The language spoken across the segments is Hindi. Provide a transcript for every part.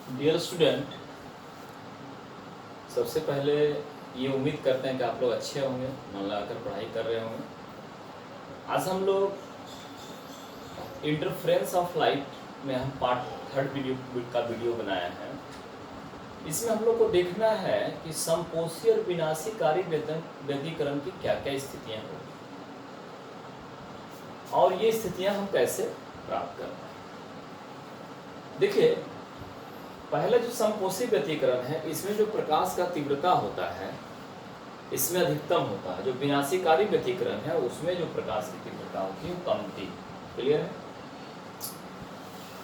डियर स्टूडेंट, सबसे पहले ये उम्मीद करते हैं कि आप लोग अच्छे होंगे, मन लगाकर पढ़ाई कर रहे होंगे। आज हम लोग इंटरफ्रेंस ऑफ लाइट में हम पार्ट थर्ड वीडियो बनाया है। इसमें हम लोग को देखना है कि समपोषी और विनाशीकारी व्यतिकरण की क्या क्या स्थितियाँ होगी और ये स्थितियाँ हम कैसे प्राप्त कर पाए। देखिए, पहला जो समपोषी व्यतिकरण है, इसमें जो प्रकाश का तीव्रता होता है इसमें अधिकतम होता है। जो विनाशीकारी व्यतिकरण है उसमें जो प्रकाश की तीव्रता होती है वो कम होती है। क्लियर है?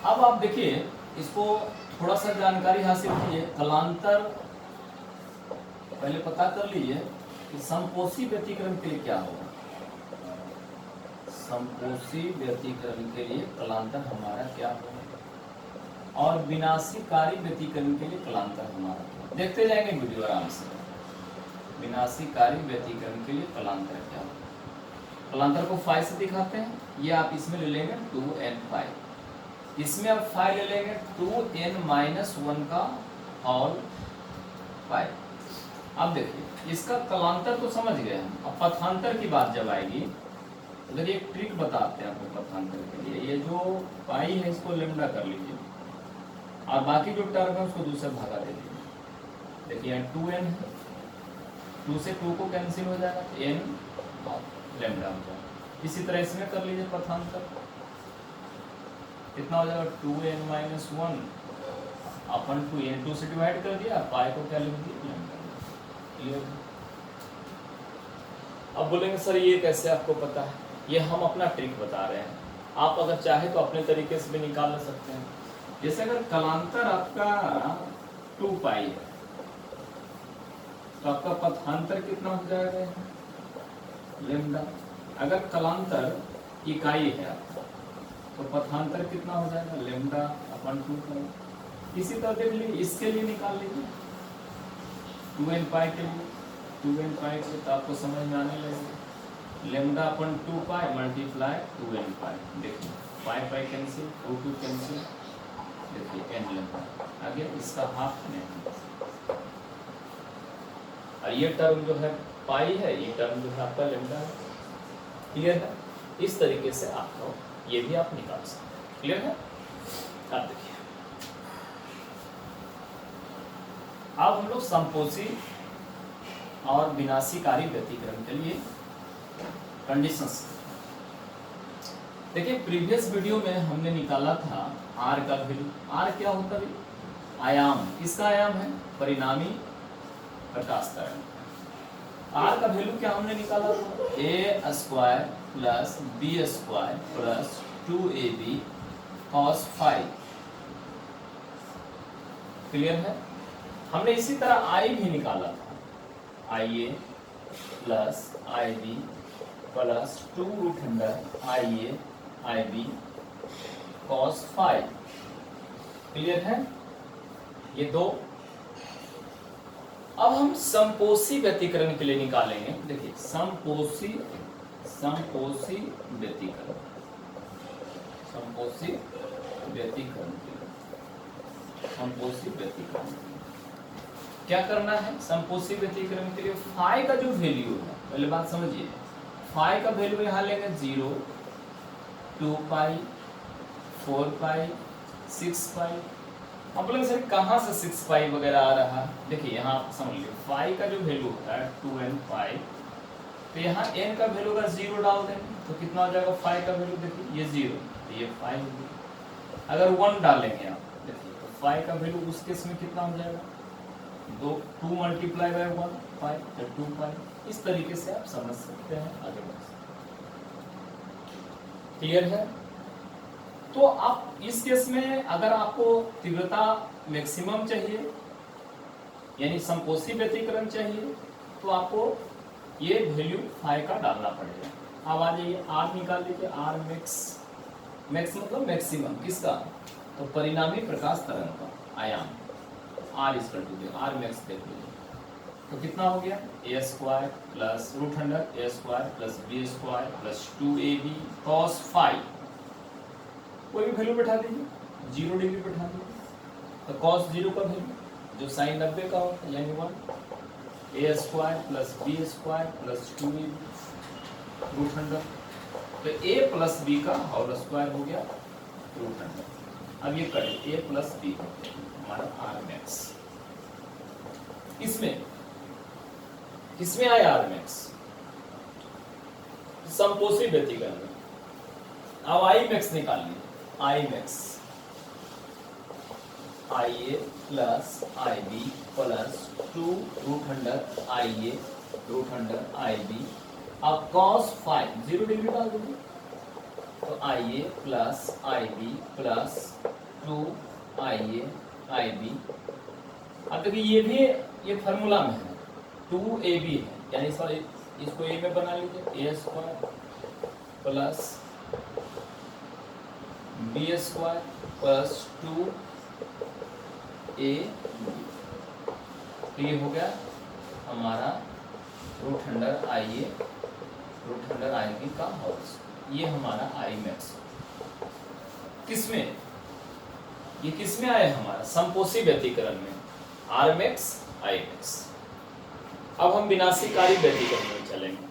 अब आप देखिए, इसको थोड़ा सा जानकारी हासिल कीजिए। कलांतर पहले पता कर लीजिए कि समपोषी व्यतिकरण के लिए क्या होगा। समपोषी व्यतिकरण के लिए कलांतर हमारा क्या होगा और विनाशीकारी व्यतिकरण के लिए कलांतर हमारा क्या होगा। देखते जाएंगे वीडियो आराम से। विनाशीकारी व्यतिकरण के लिए कलांतर क्या होगा। कलांतर को फाई से दिखाते हैं। ये आप इसमें ले लेंगे 2n फाई, इसमें आप फाई ले लेंगे 2n-1 का होल फाई। अब देखिए, इसका कलांतर तो समझ गए हम। अब पथांतर की बात जब आएगी तो देखिए एक ट्रिक बताते हैं आपको पथांतर के लिए। ये जो पाई है इसको लेमडा कर लीजिए और बाकी जो टर्म है उसको 2 से भागा दे दीजिए। देखिए यहाँ 2n है, 2 से 2 को कैंसिल हो जाएगा, n लेमडा हो जाएगा। इसी तरह इसमें कर लीजिए पथांतर। कितना हो जाएगा 2n-1 अपन 2n 2 से डिवाइड कर दिया, पाई को क्या लिख दिया, क्लियर। अब बोलेंगे सर ये कैसे आपको पता है? ये हम अपना ट्रिक बता रहे हैं। आप अगर चाहे तो अपने तरीके से भी निकाल सकते हैं। जैसे अगर कलांतर आपका 2 पाई है तो आपका पथांतर कितना हो जाएगा, लेमडा। अगर कलांतर इकाई है आपका तो पथांतर कितना हो जाएगा, लेमडा अपन 2 पाई। इसी तरह देख लीजिए, इसके लिए निकाल लीजिए 2n पाई के लिए। 2n पाई के तो आपको समझ में आने लगेगा। लेमडा अपन 2 पाई मल्टीप्लाई 2n पाई। देखिए पाई पाई कैंसिल, 2 कैंसिल, देखिए n लेमडा आ गया। इसका हाफ नहीं, और ये टर्म जो है पाई है, ये टर्म जो है आपका लेमडा है। क्लियर है? इस तरीके से आपको ये भी आप निकाल सकते हैं। क्लियर है? अब देखिए, अब हम लोग समपोषी और विनाशीकारी व्यतिकरण के लिए कंडीशंस। देखिए, प्रीवियस वीडियो में हमने निकाला था r का वैल्यू। r क्या होता है? आयाम। किसका आयाम है? परिणामी प्रकाश तरंग। r का वैल्यू क्या हमने निकाला था? a square plus b square plus 2ab cos phi. Clear है? हमने इसी तरह i भी निकाला था। ia plus ib plus 2√ia ib cos phi. Clear है? ये दो। अब हम समपोषी व्यतिकरण के लिए निकालेंगे। देखिए, समपोषी व्यतिकरण, समपोषी व्यतिकरण के लिए, समपोषी व्यतिकरण क्या करना है? समपोषी व्यतिकरण के लिए फाई का जो वैल्यू है, पहले बात समझिए। फाई का वैल्यू यहाँ लेंगे 0, 2 पाई, 4 पाई, 6 पाई। अब बोलेंगे सर कहाँ से 6 पाई वगैरह आ रहा है? देखिए यहाँ आप समझ लीजिए, फाई का जो वैल्यू होता है 2n पाई, तो यहाँ n का वैल्यू का 0 डाल देंगे तो कितना हो जाएगा फाई का वैल्यू? देखिए ये 0, तो ये फाई होगी। अगर 1 डालेंगे आप, देखिए तो फाई का वैल्यू उस केस में कितना हो जाएगा? 2 मल्टीप्लाई बाय 1 पाई, तो 2 पाई। इस तरीके से आप समझ सकते हैं, आगे बढ़ सकते हैं। क्लियर है? तो आप इस केस में अगर आपको तीव्रता मैक्सिमम चाहिए, यानी समपोषी व्यतिकरण चाहिए, तो आपको ये वैल्यू फाई का डालना पड़ेगा। अब आ जाइए, आर निकाल लीजिए। आर मैक्स, मैक्स मतलब मैक्सिमम किसका? तो परिणामी प्रकाश तरंग का आयाम। R equal to r max देख लीजिए, तो कितना हो गया? A square plus √a square plus b square plus 2ab cos phi. कोई भी वैल्यू बैठा दीजिए, 0 डिग्री बैठा दीजिए। तो cos 0 का वैल्यू जो sin 90 का होता है यानी 1 a square plus b square plus 2ab root under. तो a प्लस b का होल स्क्वायर हो गया रूट अंडर। अब ये कटे a प्लस b हमारा r मैक्स। किसमें आया r मैक्स? समपोषी व्यतिकरण में। अब i मैक्स निकाल लीजिए। i max IA plus IB plus 2 root under IA root under IB। अब cos 5 0 डिग्री डाल दीजिए तो IA plus IB plus 2 IA IB। अब देखिए ये फार्मूला में है 2AB है यानी इसको A में बना लीजिए a square plus b square plus 2 a। तो ये हो गया हमारा root under IA root under IB का होल। ये हमारा I मैक्स किसमें आया हमारा समपोषी व्यतिकरण में R मैक्स I मैक्स। अब हम विनाशीकारी व्यतिकरण में चलेंगे।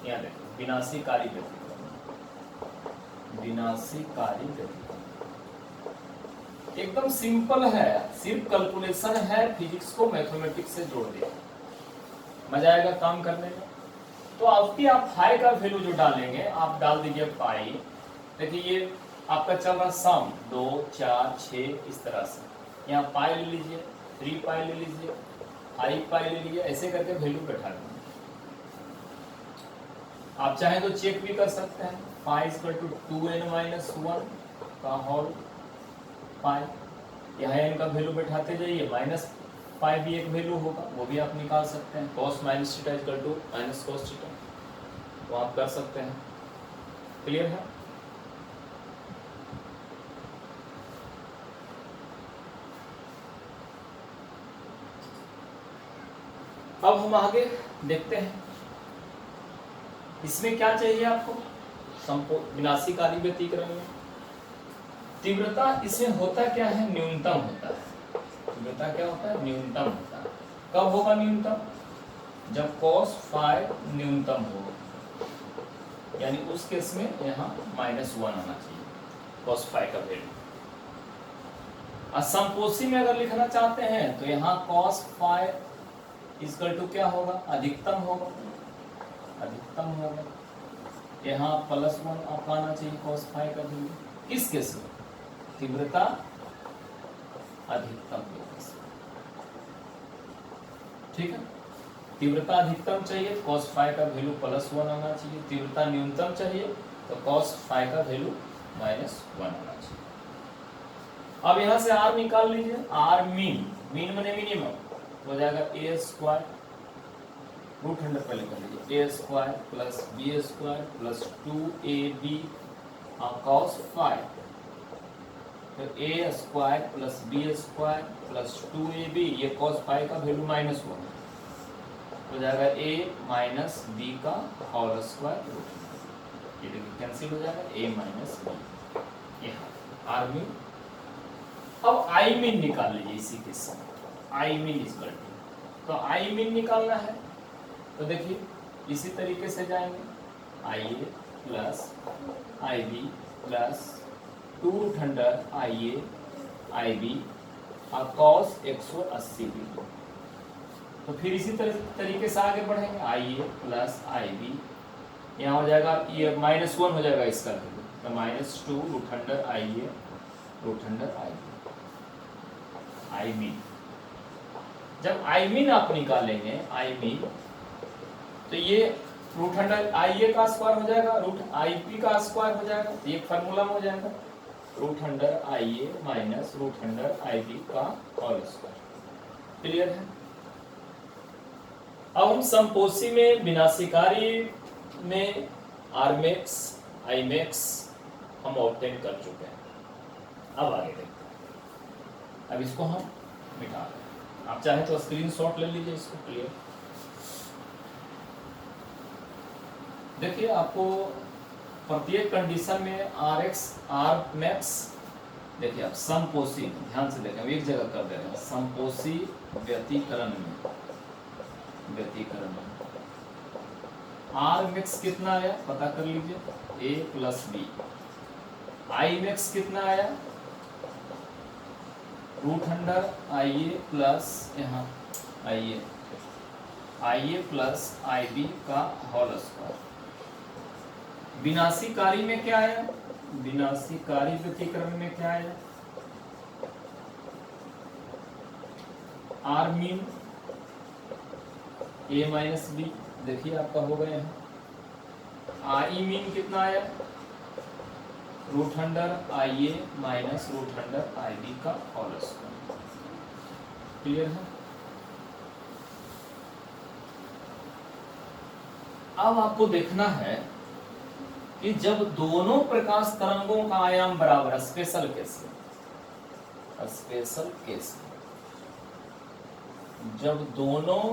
यहाँ देखो विनाशीकारी व्यतिकरण एकदम सिंपल है, सिर्फ कैलकुलेशन है, फिजिक्स को मैथमेटिक्स से जोड़ दिया, मजा आएगा काम करने में। तो आप फाई का वैल्यू जो डालेंगे आप डाल दीजिए पाई। देखिए ये आपका चल रहा सम 2 4 6 इस तरह से। यहाँ पाई ले लीजिए 3 पाई ले लीजिए 5 पाई ले लीजिए, ऐसे करके वैल्यू बैठा दीजिए। आप चाहें तो चेक भी कर सकते हैं पाई इक्वल टू 2n-1 का होल पाई। यहाँ n का वैल्यू बैठाते जाइए माइनस पाई भी एक वैल्यू होगा, वो भी आप निकाल सकते हैं। cos minus theta equal to minus cos theta, वो आप कर सकते हैं। क्लियर है? अब हम आगे देखते हैं इसमें क्या चाहिए आपको। विनाशीकारी व्यतिकरण में तीव्रता इसमें होता क्या है, न्यूनतम होता है। तीव्रता क्या होता है, न्यूनतम होता है। कब होगा न्यूनतम? जब cos फाई न्यूनतम हो, यानी उस केस में यहाँ -1 आना चाहिए cos फाई का वैल्यू। असमपोषी में अगर लिखना चाहते हैं तो यहाँ cos फाई इक्वल टू क्या होगा, अधिकतम होगा। यहाँ +1 आपका आना चाहिए cos फाई का वैल्यू। किस केस में? तीव्रता अधिकतम के केस में। ठीक है, तीव्रता अधिकतम चाहिए cos फाई का वैल्यू +1 आना चाहिए। तीव्रता न्यूनतम चाहिए तो cos फाई का वैल्यू -1 आना चाहिए। अब यहाँ से R निकाल लीजिए। R मीन माने मिनिमम हो जाएगा a स्क्वायर रूट अंडर पहले कर लीजिए a square plus b square plus 2ab cos phi. तो a square plus b square plus 2ab, ये cos फाई का वैल्यू -1 हो जाएगा a माइनस b का होल स्क्वायर रूट। ये देखिए कैंसिल हो जाएगा a माइनस b। यहाँ r मीन। अब I मीन निकाल लीजिए इसी के साथ। I मीन इक्वल टू, तो I मीन निकालना है तो देखिए इसी तरीके से जाएंगे IA plus IB plus 2 root under IA IB और cos 180 भी। तो फिर इसी तरीके से आगे बढ़ेंगे IA प्लस IB, यहाँ हो जाएगा ये -1 हो जाएगा इसका तो -2 root under IA root under IB। I mean जब I मीन आप निकालेंगे I मीन तो ये रूट अंडर IA का स्क्वायर हो जाएगा रूट IB का स्क्वायर हो जाएगा। तो ये फार्मूला में हो जाएगा root under IA minus root under IB का होल स्क्वायर। क्लियर है? अब हम समपोषी में विनाशीकारी में R मैक्स I मैक्स हम ऑब्टेन कर चुके हैं। अब आगे देखते हैं। अब इसको हम मिटा दें। आप चाहे तो स्क्रीनशॉट ले लीजिए इसको। क्लियर? देखिए आपको प्रत्येक कंडीशन में R मैक्स देखिए आप समपोषी, ध्यान से देखें, एक जगह कर दे रहे हैं, समपोषी व्यतिकरण में आर मैक्स कितना आया पता कर लीजिए, A plus B. I max कितना आया, √100 आई ए प्लस यहाँ I A plus I B का होल स्क्वायर। विनाशीकारी में क्या आया, विनाशीकारी व्यतिकरण में क्या आया, R mean A minus B, देखिए आपका हो गया है। आई मीन कितना आया, √100 I A minus √100 I B का होल स्क्वायर। क्लियर है। अब आपको देखना है कि जब दोनों प्रकाश तरंगों का आयाम बराबर है, स्पेशल केस जब दोनों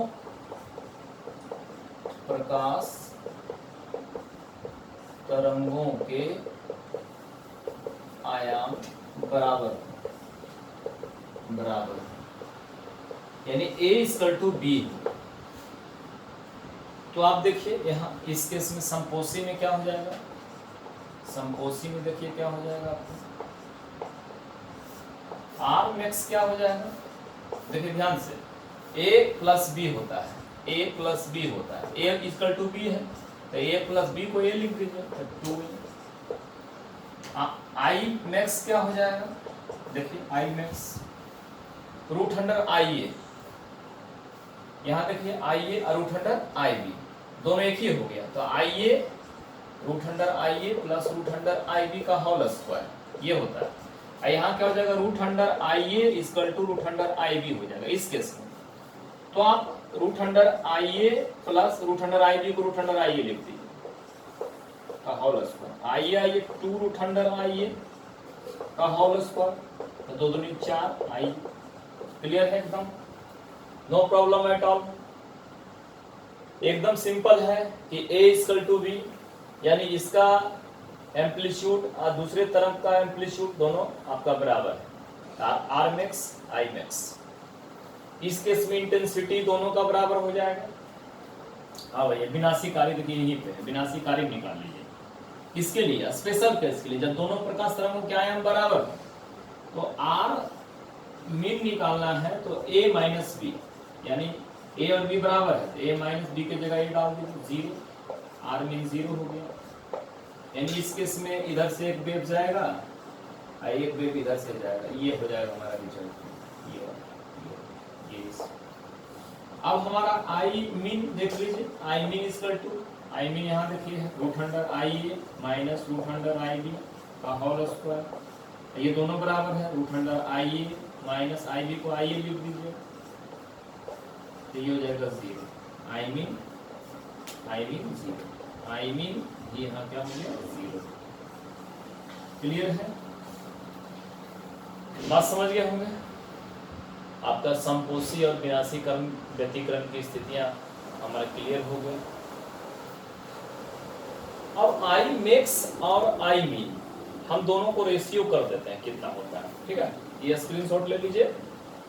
प्रकाश तरंगों के आयाम बराबर यानी A=B, तो आप देखिए यहाँ इस केस में समपोषी में क्या हो जाएगा, समपोषी में देखिए क्या हो जाएगा आपको, आर मैक्स क्या हो जाएगा, देखिए ध्यान से, A प्लस B होता है, A प्लस B होता है, A=B है तो A प्लस B को A लिख दीजिए, 2A। आई मैक्स क्या हो जाएगा, देखिए आई मैक्स √100 आई ए, यहाँ देखिए आई ए और √100 आई बी दोनों एक ही हो गया, तो आई ए √100 I A plus √100 I B का होल स्क्वायर ये होता है। यहाँ क्या हो जाएगा, √100 I A equal to √100 I B हो जाएगा इस केस में। तो आप √100 I A plus √100 I B को √100 आई ए लिख दीजिए का whole square, I A 2 √100 I ए का होल स्क्वायर, तो 2 दूनी 4 आई। क्लियर है एकदम, नो प्रॉब्लम एट ऑल, एकदम सिंपल है कि A=B, यानी इसका एम्पलीट्यूड और दूसरे तरफ का एम्पलीट्यूड दोनों आपका बराबर है, आर मैक्स आई मैक्स। इस केस में इंटेंसिटी दोनों का बराबर हो जाएगा। हाँ भैया, विनाशीकारी देखिए यहीं पे विनाशीकारी निकाल लीजिए, किसके लिए, स्पेशल केस के लिए, जब दोनों प्रकाश तरंगों के आयाम बराबर है तो आर मीन निकालना है, तो A माइनस बी, यानी A और B बराबर है तो A माइनस बी की जगह A डाल दीजिए, 0, आर मीन 0 हो गया। यानी इस केस में इधर से एक वेव जाएगा और एक वेव इधर से जाएगा, ये हो जाएगा हमारा रिजल्ट। ये अब हमारा आई मीन देख लीजिए, I mean equal to, I mean यहाँ देखिए √100 I A minus √100 I B का होल स्क्वायर, ये दोनों बराबर है, √100 I A minus I B को आई ए लिख दीजिए, तो ये हो जाएगा 0, आई मीन 0, आई मीन ये यहाँ क्या हो गया 0। क्लियर है, बात समझ गए होंगे। आपका समपोषी और विनाशीकरण व्यतिकरण की स्थितियां हमारा क्लियर हो गए। अब आई मैक्स और आई मीन हम दोनों को रेशियो कर देते हैं कितना होता है, ठीक है। ये स्क्रीनशॉट ले लीजिए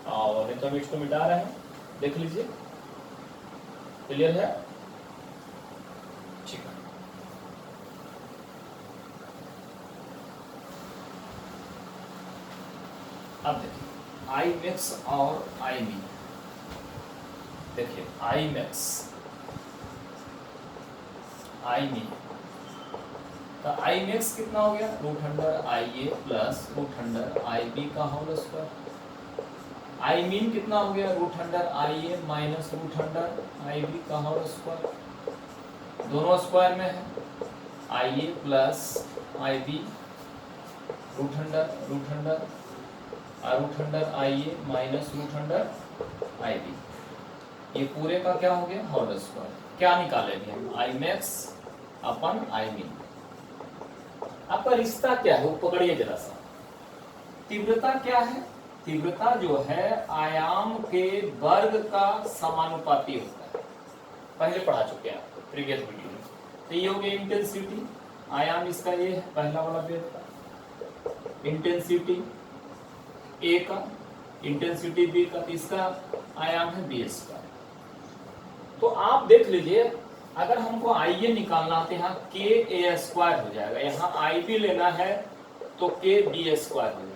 और नहीं तो हम इसको मिटा रहे हैं, देख लीजिए। क्लियर है, ठीक है। अब देखिए आई मैक्स और आई मीन, देखिए आई मैक्स आई मीन, तो आई मैक्स कितना हो गया, √100 I A plus √100 I B का होल स्क्वायर। आई मीन कितना हो गया, √100 I A minus √100 I B का होल स्क्वायर, दोनों स्क्वायर में है, आई ए प्लस आई बी √100 और √100 I A minus √100 I B, ये पूरे का क्या हो गया होल स्क्वायर। क्या निकालेंगे हम, I max upon I mean. आपका रिश्ता क्या है वो पकड़िए जरा सा। तीव्रता क्या है, तीव्रता जो है आयाम के वर्ग का समानुपाती होता है, पहले पढ़ा चुके हैं आप प्रीवियस वीडियो में। तो ये हो गया इंटेंसिटी, आयाम इसका ये है पहला वाला वेव का इंटेंसिटी, ए का, इंटेंसिटी बी का, इसका आयाम है बी स्क्वायर। तो आप देख लीजिए, अगर हमको आई ए निकालना है तो यहाँ के ए स्क्वायर हो जाएगा, यहाँ आई बी लेना है तो के बी स्क्वायर हो जाएगा।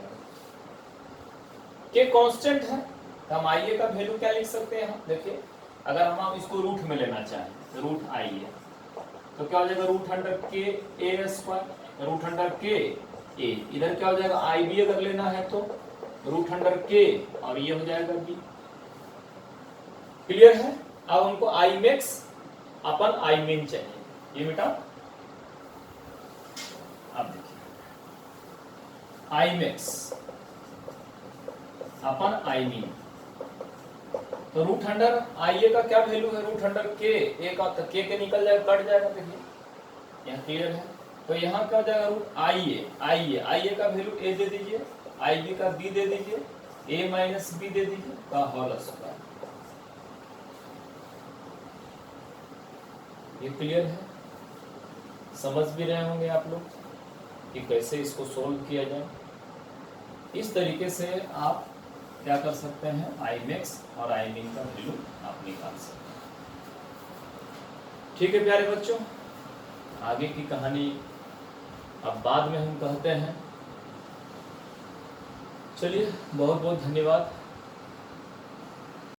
के कांस्टेंट है तो हम आई ए का वैल्यू क्या लिख सकते हैं, हम देखिए अगर हम इसको रूट में लेना चाहें रूट आई ए तो क्या हो जाएगा, रूट अंडर के ए स्क्वायर, रूट अंडर के ए, इधर क्या हो जाएगा आई बी अगर लेना है तो रूट अंडर के और ये हो जाएगा बी। क्लियर है। अब हमको आई मैक्स अपन आई मिन चाहिए, ये बेटा आप देखिए आई मैक्स अपन आई मिन, तो रूट अंडर आई ए का क्या वैल्यू है, रूट अंडर के ए का, तो के निकल जाएगा, कट जाएगा, देखिए यहाँ क्लियर है। तो यहाँ क्या हो जाएगा, रूट आई ए का वैल्यू ए दे दीजिए, आई बी का बी दे दीजिए, ए माइनस बी दे दीजिए का होल स्क्वायर। ये क्लियर है, समझ भी रहे होंगे आप लोग कि कैसे इसको सोल्व किया जाए। इस तरीके से आप क्या कर सकते हैं, आई मैक्स और आई मिन का वैल्यू आप निकाल सकते हैं। ठीक है प्यारे बच्चों, आगे की कहानी अब बाद में हम कहते हैं। चलिए बहुत बहुत धन्यवाद।